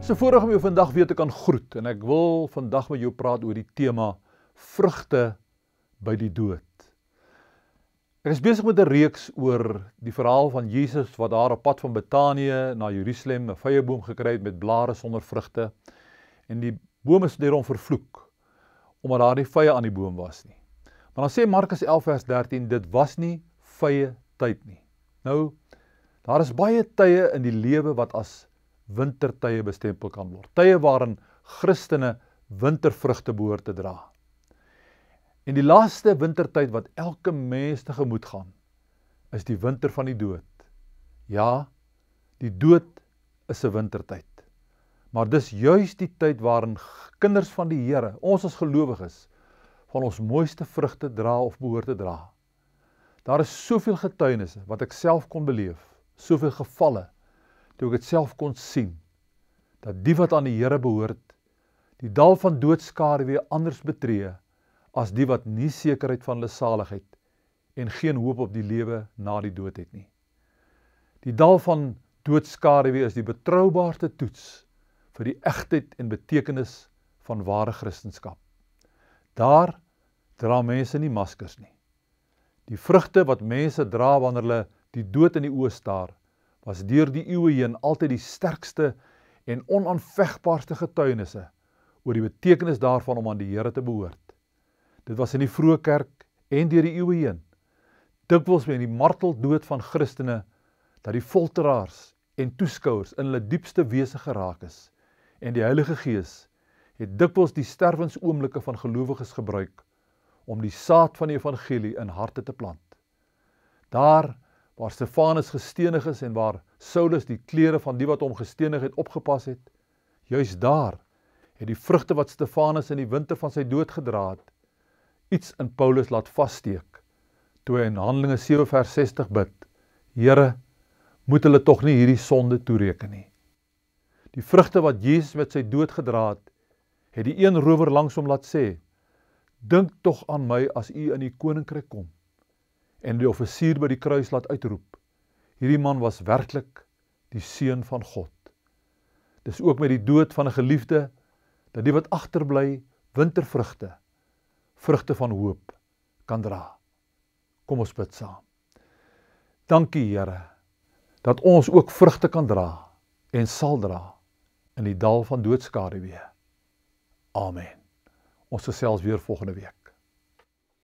Dit is 'n voorreg om jou vandag weer te kan groet en ek wil vandag met jou praat oor die tema vrugte by die dood. Ek is besig met 'n reeks oor die verhaal van Jesus wat daar op pad van Betanië na Jerusalem 'n vyeboom gekry het met blare sonder vrugte en die boom is deur hom vervloek omdat daar nie vye aan die boom was nie. Maar dan sê Markus 11 vers 13, dit was nie vye tyd nie. Nou, daar is baie tye in die lewe wat as wintertye bestempel kan word. Tye waarin Christene wintervrugte behoort te dra. En die laaste wintertyd wat elke mens tegemoet gaan, is die winter van die dood. Ja, die dood is 'n wintertyd. Maar dis juis die tyd waarin kinders van die Here, ons as gelowiges, van ons mooiste vrugte dra of behoort te dra. Daar is soveel getuienisse wat ek self kon beleef, soveel gevalle, toe ek dit self kon sien, dat die wat aan die Here behoort, die dal van doodskaduwee anders betree, as die wat nie sekerheid van hulle saligheid, en geen hoop op die lewe na die dood het nie. Die dal van doodskaduwee is die betroubaarste toets, vir die egtheid en betekenis van ware Christenskap. Daar dra mense nie maskers nie. Die vrugte wat mense dra wanneer hulle die dood in die oë staar, was deur die eeue heen altyd die sterkste en onaanvegbaarste getuienisse oor die betekenis daarvan om aan die Here te behoort. Dit was in die vroeë kerk en deur die eeue heen, dikwels met die marteldood van Christene, dat die folteraars en toeskouers in hulle diepste wese geraak is, en die Heilige Gees het dikwels die sterwensoomblikke van gelowiges gebruik om die saad van die evangelie in harte te plant. Daar waar Stefanus gestenig is en waar Saulus die klere van die wat hom gestenig het opgepas het, juis daar het die vrugte wat Stefanus in die winter van sy dood gedra het, iets in Paulus laat vassteek, toe hy in Handelinge 7 vers 60 bid, Here, moet hulle tog nie hierdie sonde toereken nie. Die vrugte wat Jesus met sy dood gedra het die een rower langs hom laat sê, dink tog aan my as u in die koninkryk kom, en die offisier by die kruis laat uitroep, hierdie man was werklik die seun van God. Dis ook met die dood van 'n geliefde, dat die wat agterbly wintervrugte, vrugte van hoop, kan dra. Kom ons bid saam. Dankie Here, dat ons ook vrugte kan dra, en sal dra, in die dal van doodskaduwee. Amen. Ons gesels weer volgende week.